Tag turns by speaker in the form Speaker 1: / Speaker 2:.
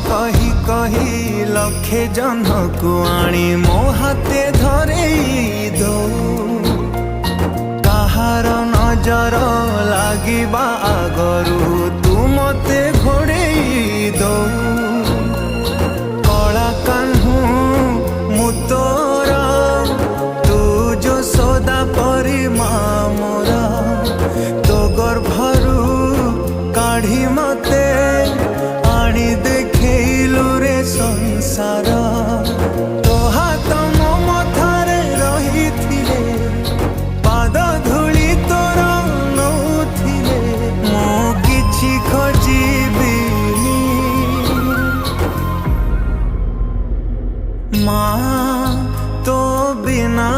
Speaker 1: कही कही लक्षे जन को आनी मो हाथे धरे दो कहार नजर लागिबा आगरू तू मते घोड़े दो कला कान्हू मु तोरा तू जो सदा परी मोरा तो गर्भरू काढ़ी मते आनी देखलु रे संसार तो हाथ मो मथारे रही थिले पाद धूली तोर नौथिले मो किछि खोजिबिनी माँ तो बिना